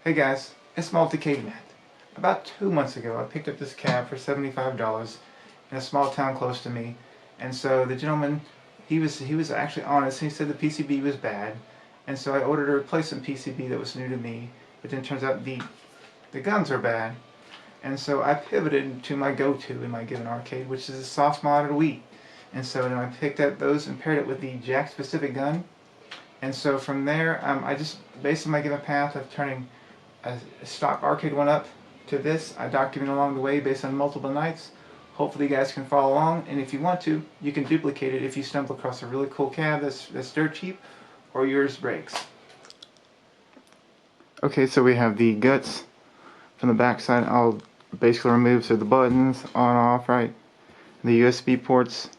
Hey guys, it's Multicade Matt. About 2 months ago, I picked up this cab for $75 in a small town close to me, and so the gentleman, he was actually honest. He said the PCB was bad, and so I ordered a replacement PCB that was new to me. But then it turns out the guns are bad, and so I pivoted to my go-to in my given arcade, which is a soft-modded Wii. And so then I picked up those and paired it with the Jaks Pacific gun. And so from there, I just, based on my given path of turning a stock arcade one up to this, I document along the way based on multiple nights. Hopefully you guys can follow along, and if you want to, you can duplicate it if you stumble across a really cool cab that's dirt cheap or yours breaks. Okay, so we have the guts from the back side. I'll basically remove the buttons on, off, right, the USB ports.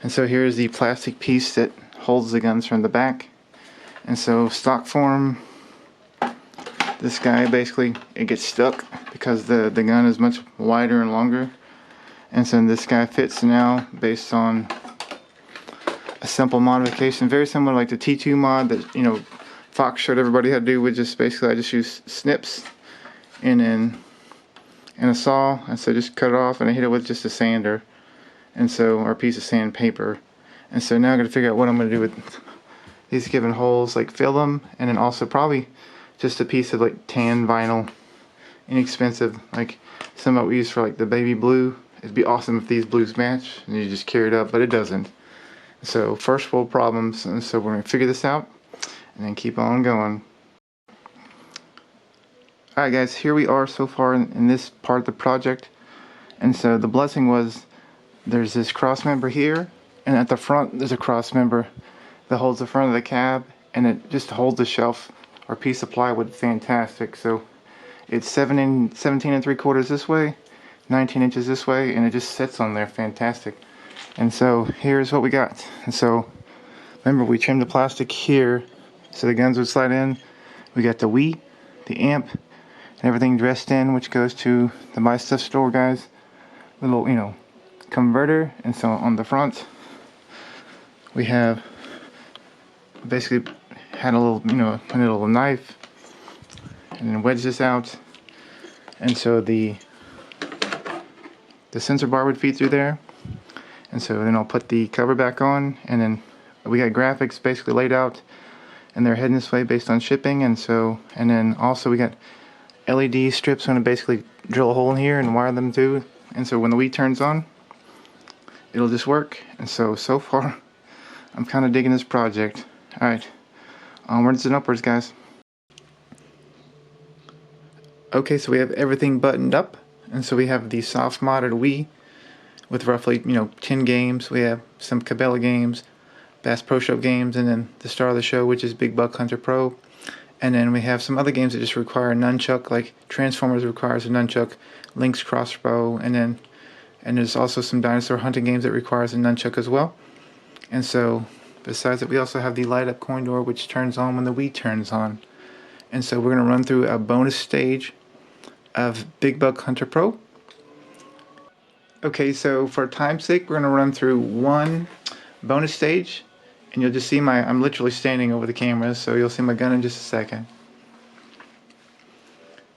And so here's the plastic piece that holds the guns from the back. And so stock form, this guy basically, it gets stuck because the gun is much wider and longer. And so this guy fits now based on a simple modification, very similar like the T2 mod that Fox showed everybody how to do. With just basically I just use snips and a saw, and so just cut it off and I hit it with just a sander, and so, or a piece of sandpaper. And so now I'm going to figure out what I'm going to do with these given holes, like fill them, and then also probably just a piece of like tan vinyl, inexpensive, like some of what we use for like the baby blue. It'd be awesome if these blues match and you just carry it up, but it doesn't. So first world problems, and so we're going to figure this out and then keep on going. Alright guys, here we are so far in this part of the project. And so the blessing was there's this cross member here, and at the front there's a cross member that holds the front of the cab, and it just holds the shelf or piece of plywood fantastic. So it's 17 3/4 this way, 19 inches this way, and it just sits on there fantastic. And so here's what we got. And so remember, we trimmed the plastic here so the guns would slide in. We got the Wii, the amp, and everything dressed in, which goes to the My Stuff store guys. Little converter. And so on the front we have basically had a little a little knife, and then wedge this out, and so the sensor bar would feed through there. And so then I'll put the cover back on, and then we got graphics basically laid out, and they're heading this way based on shipping. And then also we got LED strips. I'm going to basically drill a hole in here and wire them through, and so when the Wii turns on, it'll just work. And so far I'm kind of digging this project. Alright, onwards and upwards guys. Okay, so we have everything buttoned up, and so we have the soft modded Wii with roughly 10 games. We have some Cabela games, Bass Pro Shop games, and then the star of the show, which is Big Buck Hunter Pro. And then we have some other games that just require a nunchuck, like Transformers requires a nunchuck, Link's Crossbow, and there's also some dinosaur hunting games that requires a nunchuck as well. And so besides that, we also have the light up coin door, which turns on when the Wii turns on. And so we're going to run through a bonus stage of Big Buck Hunter Pro. Okay, so for time's sake, we're going to run through one bonus stage, and you'll just see I'm literally standing over the camera, so you'll see my gun in just a second.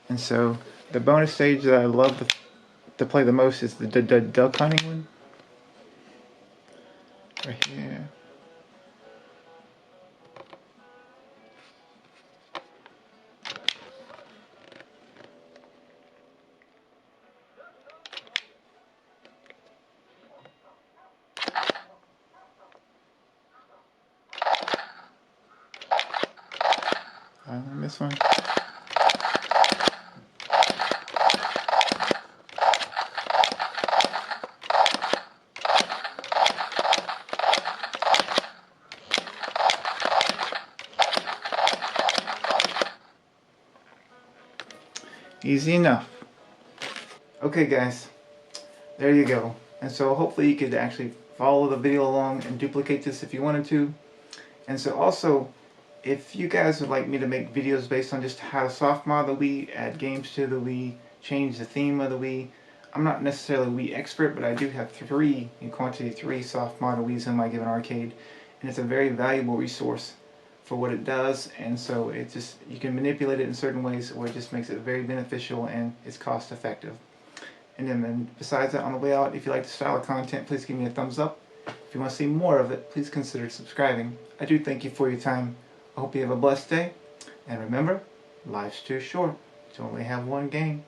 And so the bonus stage that I love to play the most is the duck hunting one. Right here. I missed one. Easy enough. Okay guys, there you go. And so hopefully you could actually follow the video along and duplicate this if you wanted to. And so also, if you guys would like me to make videos based on just how to soft mod the Wii, add games to the Wii, change the theme of the Wii, I'm not necessarily a Wii expert, but I do have three soft modded Wiis in my given arcade, and it's a very valuable resource for what it does, and so it just, you can manipulate it in certain ways where it just makes it very beneficial and it's cost effective. And then besides that, on the way out, if you like the style of content, please give me a thumbs up. If you want to see more of it, please consider subscribing. I do thank you for your time. I hope you have a blessed day, and remember, life's too short to only have one game.